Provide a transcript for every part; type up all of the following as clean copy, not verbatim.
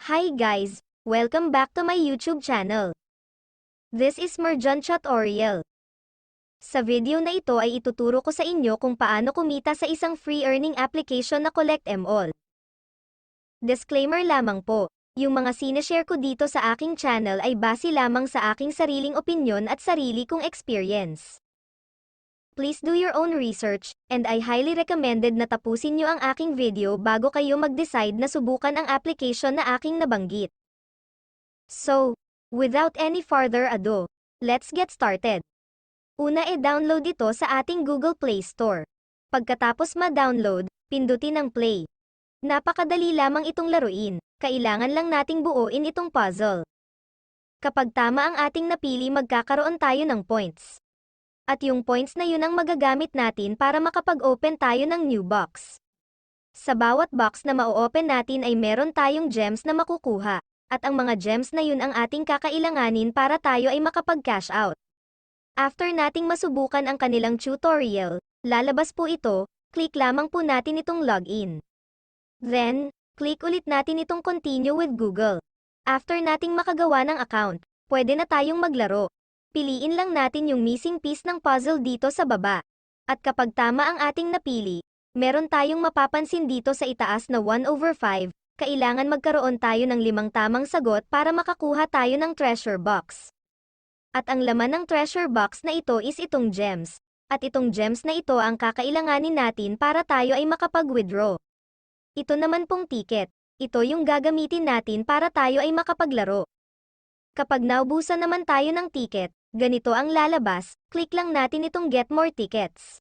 Hi guys, welcome back to my YouTube channel. This is Merjan Tutorial. Sa video na ito ay ituturo ko sa inyo kung paano kumita sa isang free earning application na CollectMall. Disclaimer lamang po, yung mga sineshare ko dito sa aking channel ay base lamang sa aking sariling opinyon at sarili kong experience. Please do your own research, and I highly recommended na tapusin nyo ang aking video bago kayo mag-decide na subukan ang application na aking nabanggit. So, without any further ado, let's get started. Una download ito sa ating Google Play Store. Pagkatapos ma-download, pindutin ang play. Napakadali lamang itong laruin, kailangan lang nating buuin itong puzzle. Kapag tama ang ating napili magkakaroon tayo ng points. At yung points na yun ang magagamit natin para makapag-open tayo ng new box. Sa bawat box na ma-open natin ay meron tayong gems na makukuha, at ang mga gems na yun ang ating kakailanganin para tayo ay makapag-cash out. After nating masubukan ang kanilang tutorial, lalabas po ito, click lamang po natin itong login. Then, click ulit natin itong continue with Google. After nating makagawa ng account, pwede na tayong maglaro. Piliin lang natin yung missing piece ng puzzle dito sa baba. At kapag tama ang ating napili, meron tayong mapapansin dito sa itaas na 1/5, kailangan magkaroon tayo ng 5 tamang sagot para makakuha tayo ng treasure box. At ang laman ng treasure box na ito is itong gems. At itong gems na ito ang kakailanganin natin para tayo ay makapag-withdraw. Ito naman pong ticket. Ito yung gagamitin natin para tayo ay makapaglaro. Kapag naubusan naman tayo ng ticket, ganito ang lalabas, click lang natin itong get more tickets.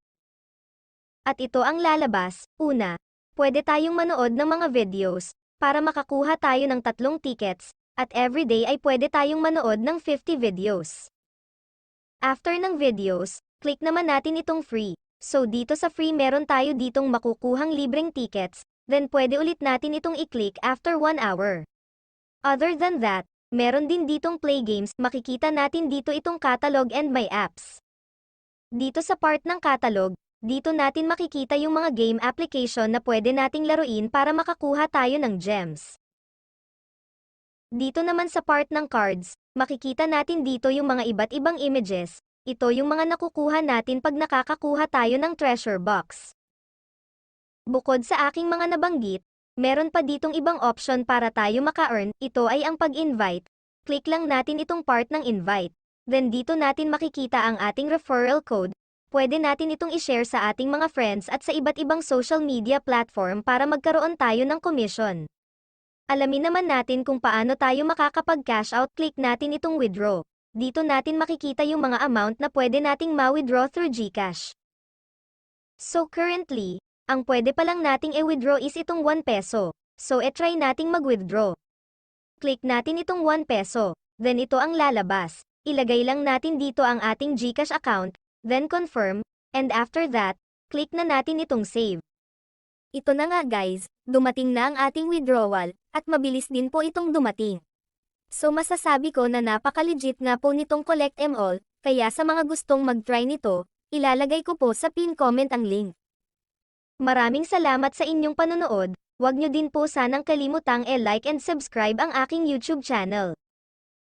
At ito ang lalabas, una, pwede tayong manood ng mga videos, para makakuha tayo ng 3 tickets, at everyday ay pwede tayong manood ng 50 videos. After ng videos, click naman natin itong free. So dito sa free meron tayo ditong makukuhang libreng tickets, then pwede ulit natin itong i-click after 1 hour. Other than that, meron din ditong play games, makikita natin dito itong catalog and my apps. Dito sa part ng catalog, dito natin makikita yung mga game application na pwede nating laruin para makakuha tayo ng gems. Dito naman sa part ng cards, makikita natin dito yung mga iba't ibang images, ito yung mga nakukuha natin pag nakakakuha tayo ng treasure box. Bukod sa aking mga nabanggit, meron pa ditong ibang option para tayo maka-earn, ito ay ang pag-invite. Click lang natin itong part ng invite. Then dito natin makikita ang ating referral code. Pwede natin itong i-share sa ating mga friends at sa iba't ibang social media platform para magkaroon tayo ng commission. Alamin naman natin kung paano tayo makakapag-cash out, click natin itong withdraw. Dito natin makikita yung mga amount na pwede nating ma-withdraw through GCash. So currently, ang pwede pa lang nating i-withdraw is itong 1 peso. So try nating mag-withdraw. Click natin itong 1 peso. Then ito ang lalabas. Ilagay lang natin dito ang ating GCash account, then confirm, and after that, click na natin itong save. Ito na nga guys, dumating na ang ating withdrawal, at mabilis din po itong dumating. So masasabi ko na napaka-legit nga po nitong CollectMall, kaya sa mga gustong mag-try nito, ilalagay ko po sa pin comment ang link. Maraming salamat sa inyong panonood, huwag nyo din po sanang kalimutang like and subscribe ang aking YouTube channel.